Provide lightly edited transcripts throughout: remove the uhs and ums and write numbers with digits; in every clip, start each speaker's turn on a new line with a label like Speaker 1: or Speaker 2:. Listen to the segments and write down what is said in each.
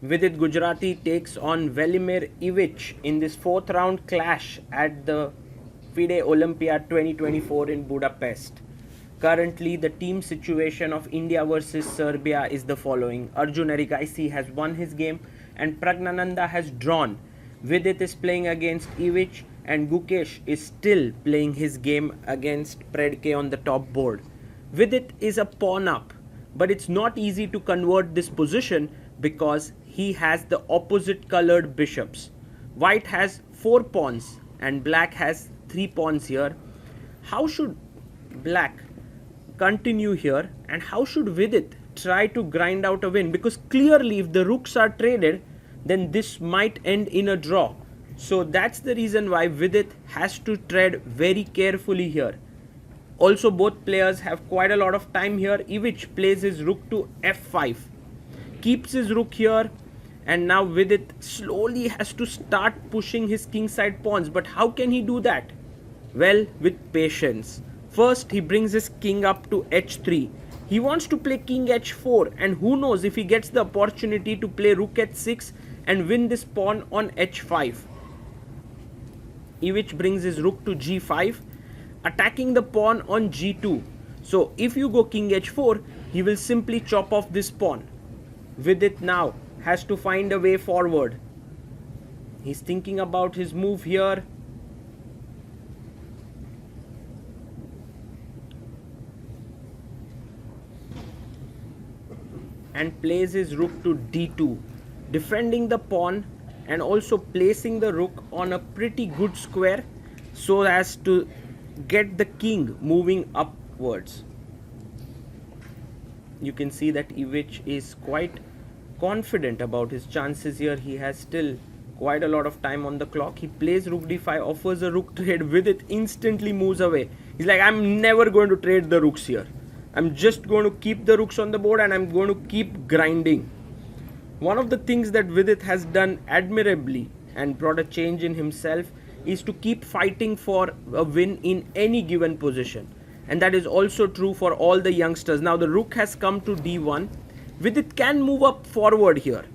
Speaker 1: Vidit Gujrathi takes on Velimir Ivic in this fourth round clash at the FIDE Olympiad 2024 in Budapest. Currently, the team situation of India versus Serbia is the following. Arjun Erigaisi has won his game and Pragnananda has drawn. Vidit is playing against Ivic and Gukesh is still playing his game against Predke on the top board. Vidit is a pawn up, but it's not easy to convert this position because he has the opposite colored bishops. White has 4 pawns and black has 3 pawns here. How should black continue here and how should Vidit try to grind out a win? Because clearly if the rooks are traded, then this might end in a draw. So that's the reason why Vidit has to tread very carefully here. Also, both players have quite a lot of time here. Ivic plays his rook to f5, keeps his rook here, and now Vidit slowly has to start pushing his kingside pawns. But how can he do that? Well, with patience. First, he brings his king up to h3. He wants to play king h4, and who knows if he gets the opportunity to play rook h6 and win this pawn on h5. Ivic brings his rook to g5, attacking the pawn on g2. So if you go king h4, he will simply chop off this pawn. Vidit now has to find a way forward. He's thinking about his move here. And plays his rook to d2, defending the pawn and also placing the rook on a pretty good square so as to get the king moving upwards. You can see that Ivic is quite confident about his chances here. He has still quite a lot of time on the clock. He plays rook d5, offers a rook trade. Vidit instantly moves away. He's like, I'm never going to trade the rooks here. I'm just going to keep the rooks on the board and I'm going to keep grinding. One of the things that Vidit has done admirably and brought a change in himself is to keep fighting for a win in any given position. And that is also true for all the youngsters. Now the rook has come to d1. Vidit can move up forward here.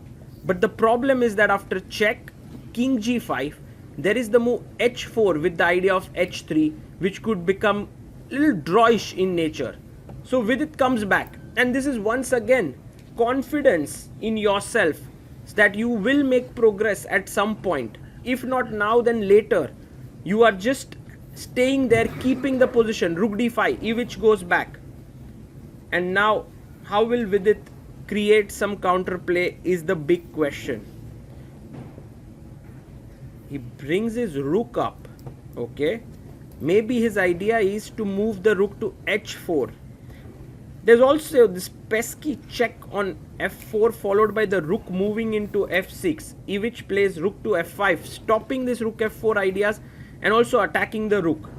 Speaker 1: But the problem is that after check, king g5, there is the move h4 with the idea of h3, which could become a little drawish in nature. So Vidit comes back, and this is once again confidence in yourself that you will make progress at some point. If not now, then later. You are just staying there, keeping the position. Rook d5, Ivic goes back. And now, how will Vidit create some counterplay is the big question. He brings his rook up, okay. Maybe his idea is to move the rook to h4. There's also this pesky check on f4 followed by the rook moving into f6. Ivic plays rook to f5, stopping this rook f4 ideas and also attacking the rook.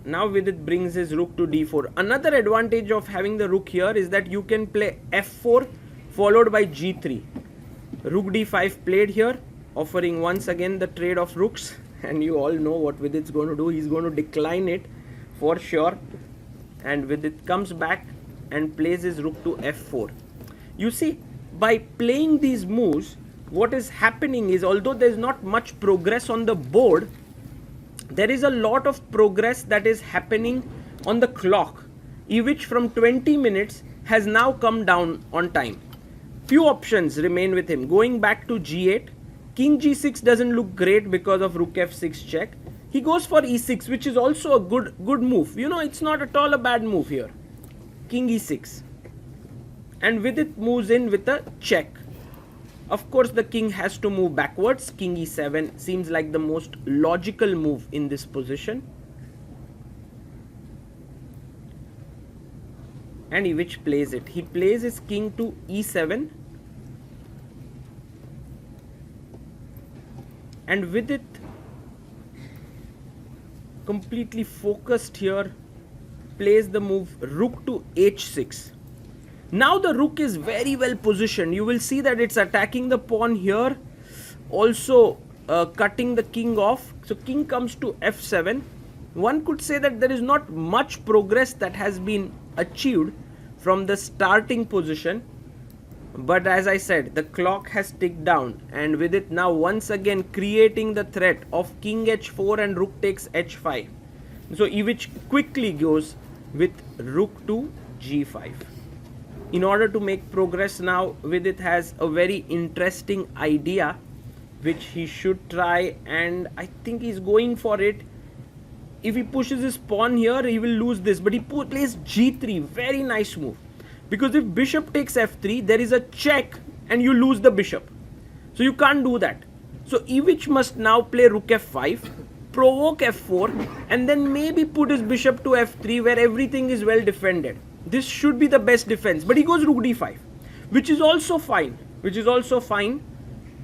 Speaker 1: Now Vidit brings his rook to d4. Another advantage of having the rook here is that you can play f4 followed by g3. Rook d5 played here, offering once again the trade of rooks. And you all know what Vidit's going to do. He's going to decline it for sure, and Vidit comes back and plays his rook to f4. You see, by playing these moves, what is happening is, although there is not much progress on the board, there is a lot of progress that is happening on the clock. Ivic from 20 minutes has now come down on time. Few options remain with him. Going back to g8, king g6 doesn't look great because of rook f6 check. He goes for e6, which is also a good move. You know, it's not at all a bad move here. King e6. And Vidit moves in with a check. Of course, the king has to move backwards. King e7 seems like the most logical move in this position. And Ivic plays it. He plays his king to e7. And Vidit completely focused here, plays the move rook to h6. Now the rook is very well positioned. You will see that it's attacking the pawn here, also cutting the king off. So king comes to f7. One could say that there is not much progress that has been achieved from the starting position. But as I said, the clock has ticked down, and with it now once again creating the threat of king h4 and rook takes h5. So Ivic quickly goes with rook to g5. In order to make progress now, Vidit has a very interesting idea which he should try, and I think he's going for it. If he pushes his pawn here, he will lose this, but he plays g3. Very nice move, because if bishop takes f3, there is a check and you lose the bishop, so you can't do that. So Ivic must now play rook f5, provoke f4, and then maybe put his bishop to f3 where everything is well defended. This should be the best defense, but he goes rook d5, which is also fine,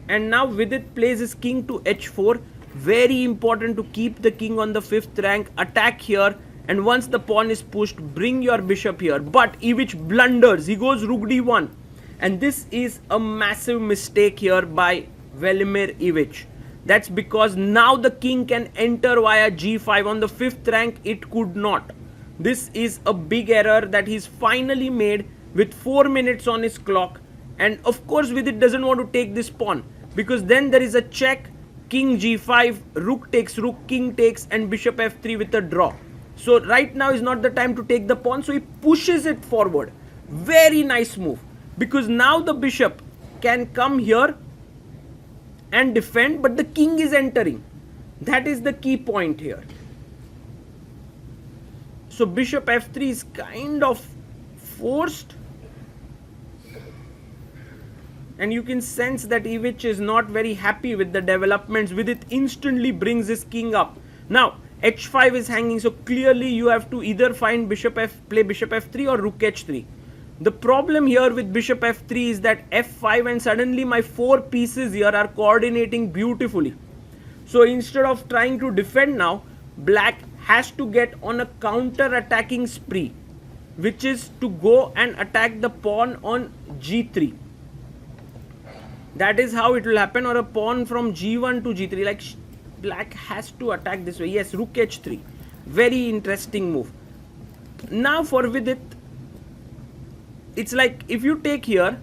Speaker 1: and now Vidit plays his king to h4. Very important to keep the king on the 5th rank, attack here, and once the pawn is pushed, bring your bishop here. But Ivic blunders, he goes rook d1, and this is a massive mistake here by Velimir Ivic. That's because now the king can enter via g5. On the 5th rank it could not. This is a big error that he's finally made with 4 minutes on his clock, and of course Vidit doesn't want to take this pawn, because then there is a check, king g5, rook takes rook, king takes, and bishop f3 with a draw. So right now is not the time to take the pawn, so he pushes it forward. Very nice move, because now the bishop can come here and defend, but the king is entering. That is the key point here. So bishop f3 is kind of forced, and you can sense that Ivic is not very happy with the developments. Vidit instantly brings his king up. Now h5 is hanging, so clearly you have to either find play bishop f3 or rook h3. The problem here with bishop f3 is that f5, and suddenly my 4 pieces here are coordinating beautifully. So instead of trying to defend now, black has to get on a counter attacking spree, which is to go and attack the pawn on g3. That is how it will happen, or a pawn from g1 to g3. Like black has to attack this way. Yes, rook h3. Very interesting move. Now for Vidit, it's like if you take here,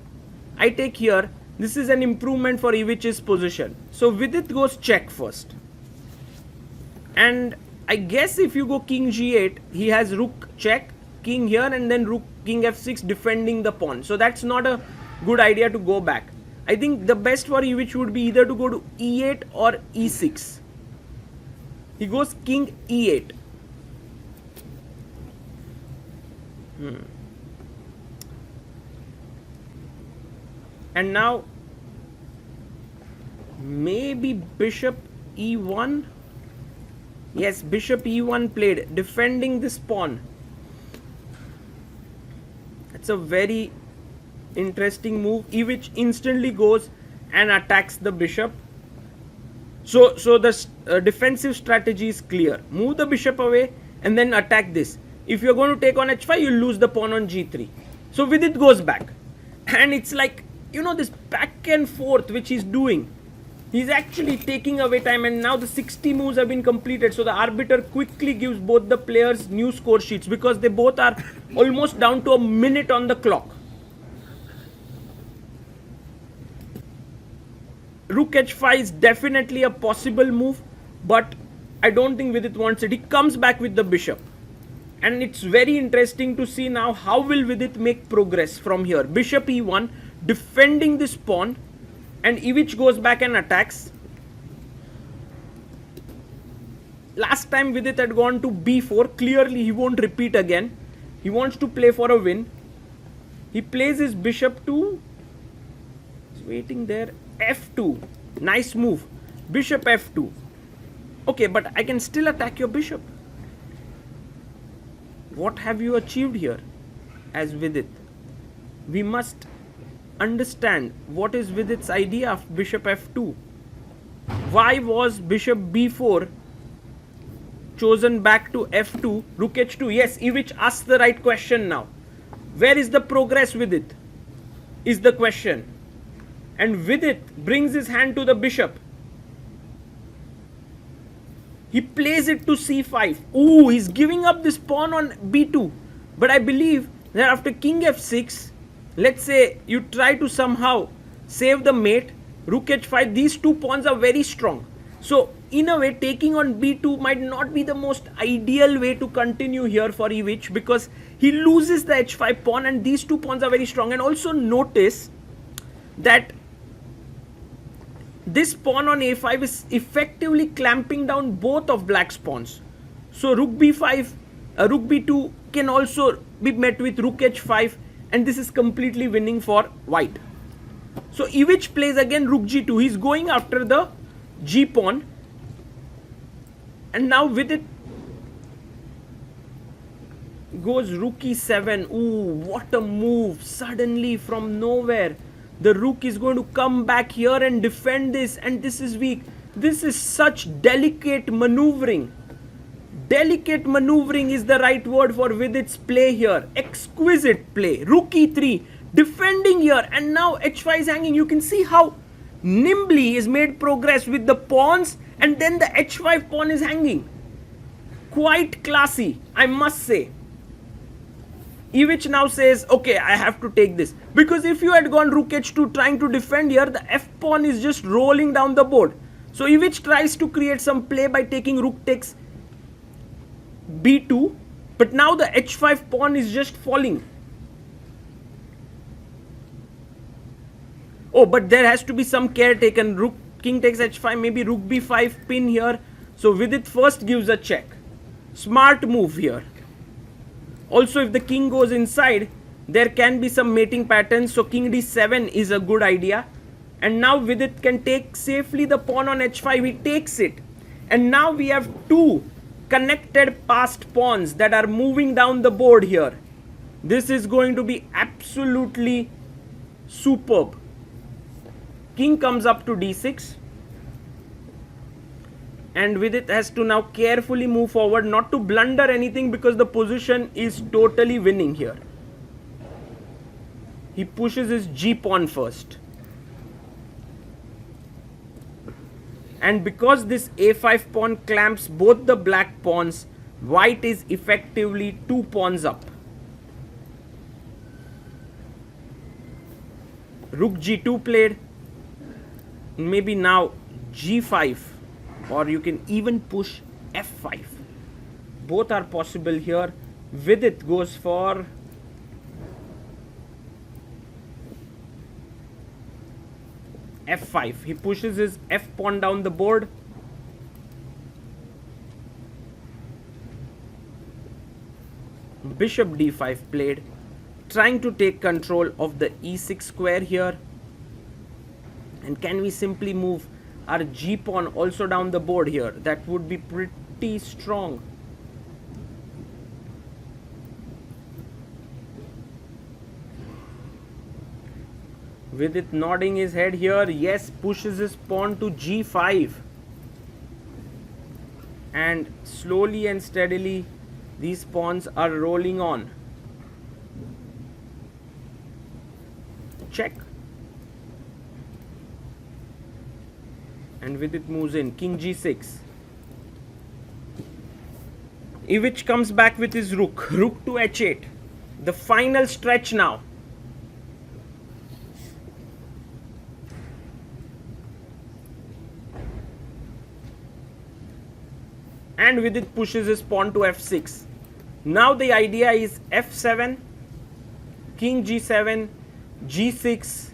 Speaker 1: I take here, this is an improvement for Ivic's position. So Vidit goes check first, and I guess if you go king g8, he has rook check, king here, and then rook king f6 defending the pawn. So that's not a good idea to go back. I think the best for Ivic would be either to go to e8 or e6. He goes king e8. And now maybe bishop e1. Yes, bishop e1 played, defending this pawn. It's a very interesting move. Ivic instantly goes and attacks the bishop. So the defensive strategy is clear. Move the bishop away and then attack this. If you're going to take on h5, you'll lose the pawn on g3. So Vidit goes back. And it's like, you know, this back and forth which he's doing. He's actually taking away time, and now the 60 moves have been completed. So the arbiter quickly gives both the players new score sheets, because they both are almost down to a minute on the clock. Rook h5 is definitely a possible move, but I don't think Vidit wants it. He comes back with the bishop. And it's very interesting to see now how will Vidit make progress from here. Bishop e1, defending this pawn, and Ivic goes back and attacks. Last time Vidit had gone to b4. Clearly he won't repeat again. He wants to play for a win. He plays his bishop to, he's waiting there, f2. Nice move. Bishop f2. Okay, but I can still attack your bishop. What have you achieved here as Vidit? We must understand what is Vidit's idea of bishop f2. Why was bishop b4 chosen back to f2, rook h2? Yes, Ivic asked the right question now. Where is the progress with it? Is the question. And Vidit brings his hand to the bishop. He plays it to c5. Ooh, he's giving up this pawn on b2. But I believe that after king f6, let's say you try to somehow save the mate, rook h5, these two pawns are very strong. So in a way, taking on b2 might not be the most ideal way to continue here for Ivic, because he loses the h5 pawn and these two pawns are very strong. And also notice that this pawn on a5 is effectively clamping down both of black's pawns. So rook b5, rook b2 can also be met with rook h5, and this is completely winning for white. So Ivic plays again rook g2. He's going after the g pawn, and now Vidit goes rook e7. Ooh, what a move! Suddenly from nowhere, the rook is going to come back here and defend this, and this is weak. This is such delicate maneuvering. Delicate maneuvering is the right word for Vidit's play here. Exquisite play. Rook e3, defending here, and now h5 is hanging. You can see how nimbly he has made progress with the pawns, and then the h5 pawn is hanging. Quite classy, I must say. Ivic now says, okay, I have to take this. Because if you had gone rook h2 trying to defend here, the f pawn is just rolling down the board. So Ivic tries to create some play by taking rook takes b2, but now the h5 pawn is just falling. Oh, but there has to be some care taken. Rook, king takes h5, maybe rook b5 pin here. So Vidit first gives a check. Smart move here. Also, if the king goes inside, there can be some mating patterns. So king d7 is a good idea. And now Vidit can take safely the pawn on h5. He takes it. And now we have two connected passed pawns that are moving down the board here. This is going to be absolutely superb. King comes up to d6. And Vidit has to now carefully move forward, not to blunder anything, because the position is totally winning here. He pushes his g pawn first. And because this a5 pawn clamps both the black pawns, white is effectively 2 pawns up. Rook g2 played. Maybe now g5, or you can even push f5. Both are possible here. Vidit goes for f5. He pushes his f pawn down the board. Bishop d5 played, trying to take control of the e6 square here. And can we simply move our g pawn also down the board here? That would be pretty strong. Vidit nodding his head here. Yes, pushes his pawn to g5. And slowly and steadily, these pawns are rolling on. Check. And Vidit moves in. King g6. Ivic comes back with his rook. Rook to h8. The final stretch now. And Vidit pushes his pawn to f6. Now the idea is f7, king g7, g6.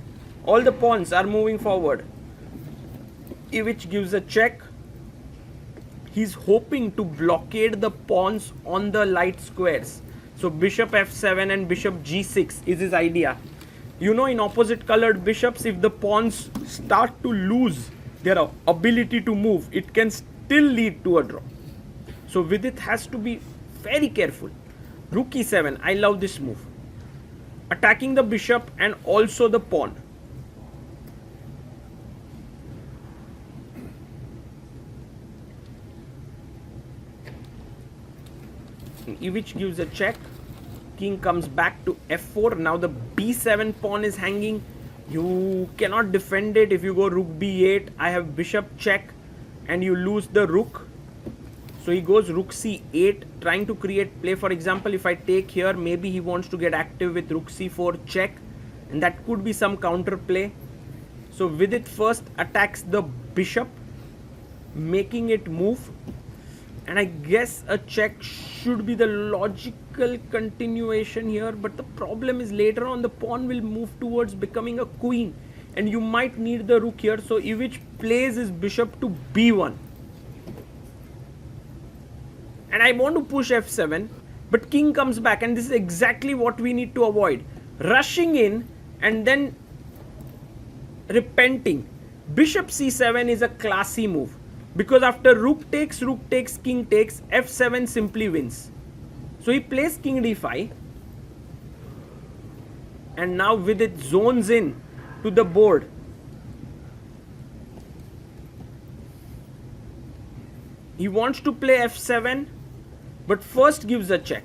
Speaker 1: All the pawns are moving forward. Ivic gives a check. He's hoping to blockade the pawns on the light squares. So bishop f7 and bishop g6 is his idea. You know, in opposite colored bishops, if the pawns start to lose their ability to move, it can still lead to a draw. So Vidit has to be very careful. Rook e7. I love this move. Attacking the bishop and also the pawn. Ivic gives a check. King comes back to f4. Now the b7 pawn is hanging. You cannot defend it if you go rook b8. I have bishop check and you lose the rook. So he goes rook c8, trying to create play. For example, if I take here, maybe he wants to get active with rook c4 check. and that could be some counter play. So Vidit first attacks the bishop, making it move, and I guess a check should be the logical continuation here, but the problem is later on the pawn will move towards becoming a queen, and you might need the rook here. So Ivic plays his bishop to b1, and I want to push f7, but king comes back, and this is exactly what we need to avoid. Rushing in and then repenting. Bishop c7 is a classy move, because after rook takes, king takes, f7 simply wins. So he plays king d5, and now Vidit zones in to the board. He wants to play f7, but first gives a check.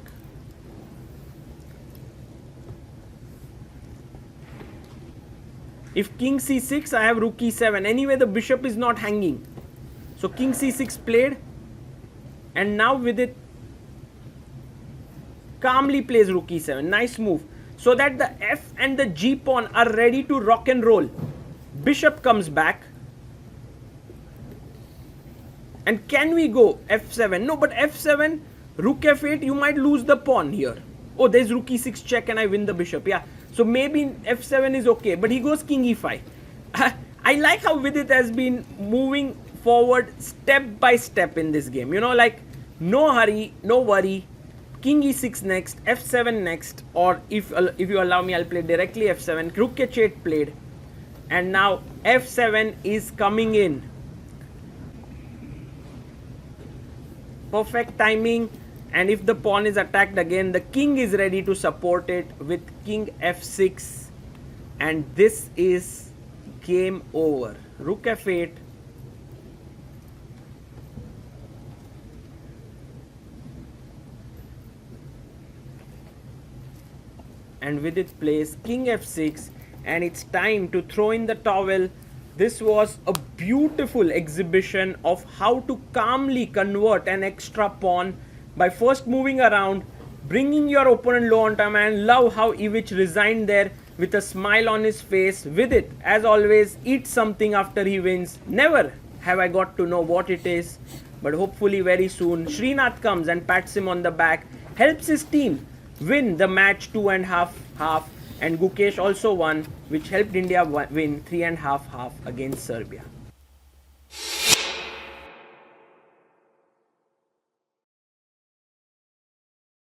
Speaker 1: If king c6, I have rook e7. Anyway, the bishop is not hanging. So king c6 played, and now Vidit calmly plays rook e7. Nice move. So that the f and the g pawn are ready to rock and roll. Bishop comes back. And can we go f7? No, but f7, rook f8, you might lose the pawn here. Oh, there's rook e6 check and I win the bishop. Yeah. So maybe f7 is okay, but he goes king e5. I like how Vidit has been moving forward step by step in this game. You know, like no hurry, no worry. King e6 next, f7 next, or if you allow me, I'll play directly f7. Rook h8 played, and now f7 is coming in. Perfect timing. And if the pawn is attacked again, the king is ready to support it with king f6, and this is game over. Rook f8. And Vidit plays king f6, and it's time to throw in the towel. This was a beautiful exhibition of how to calmly convert an extra pawn by first moving around, bringing your opponent low on time, and love how Ivic resigned there with a smile on his face. Vidit, as always, eats something after he wins. Never have I got to know what it is, but hopefully very soon. Srinath comes and pats him on the back, helps his team win the match 2.5-half, and Gukesh also won, which helped India win 3.5-half against Serbia.